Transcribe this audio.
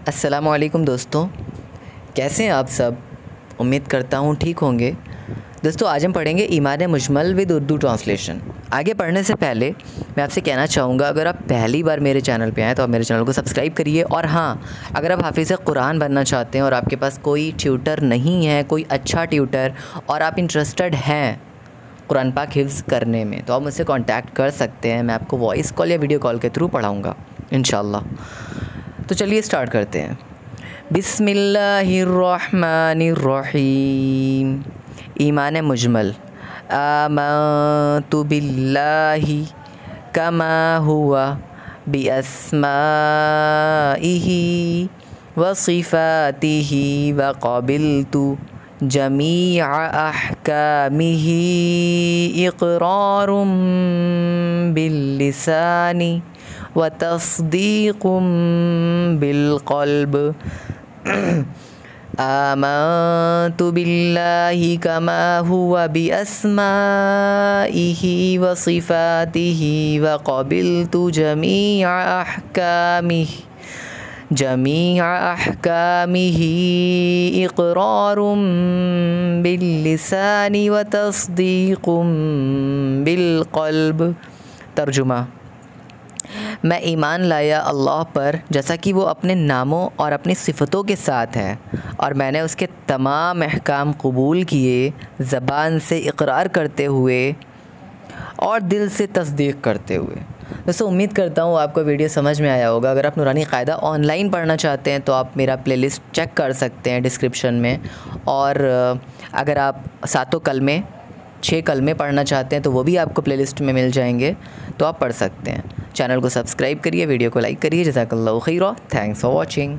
अस्सलामुअलैकुम दोस्तों, कैसे हैं आप सब। उम्मीद करता हूँ ठीक होंगे। दोस्तों आज हम पढ़ेंगे ईमान मुजमल विद उर्दू ट्रांसलेशन। आगे पढ़ने से पहले मैं आपसे कहना चाहूँगा, अगर आप पहली बार मेरे चैनल पे आएँ तो आप मेरे चैनल को सब्सक्राइब करिए। और हाँ, अगर आप हाफिज़ कुरान बनना चाहते हैं और आपके पास कोई ट्यूटर नहीं है, कोई अच्छा ट्यूटर, और आप इंटरेस्टेड हैं कुरान पाक हिफ्ज़ करने में, तो आप मुझसे कांटेक्ट कर सकते हैं। मैं आपको वॉइस कॉल या वीडियो कॉल के थ्रू पढ़ाऊँगा इंशाल्लाह। तो चलिए स्टार्ट करते हैं। बिस्मिल्लाहिर्रहमानिर्रहीम। ईमान मुजमल। आमन्तु बिल्लाहि कमा हुआ बिअस्माइही व सिफ़ातिही व क़बिलतु जमीअ अहकामिही इक़रारुम बिल्लिसानी व तस्दीक़ुम बिलक़ल्ब। आमन्तु बिल्लाहि कमा हुआ बिअस्माइही व सिफ़ातिही व क़बिलतु जमीअ अहकामिही इक़रारुम बिल्लिसानी व तस्दीक़ुम बिलक़ल्ब। तर्जुमा: मैं ईमान लाया अल्लाह पर जैसा कि वो अपने नामों और अपनी सिफ़तों के साथ है, और मैंने उसके तमाम अहकाम कबूल किए, ज़बान से इक़रार करते हुए और दिल से तस्दीक़ करते हुए। दोस्तों उम्मीद करता हूँ आपको वीडियो समझ में आया होगा। अगर आप नूरानी क़ायदा ऑनलाइन पढ़ना चाहते हैं तो आप मेरा प्लेलिस्ट चेक कर सकते हैं डिस्क्रिप्शन में। और अगर आप 6 कलमे पढ़ना चाहते हैं तो वो भी आपको प्लेलिस्ट में मिल जाएंगे, तो आप पढ़ सकते हैं। चैनल को सब्सक्राइब करिए, वीडियो को लाइक करिए। जज़ाकल्लाहु खैरा। Thanks for watching.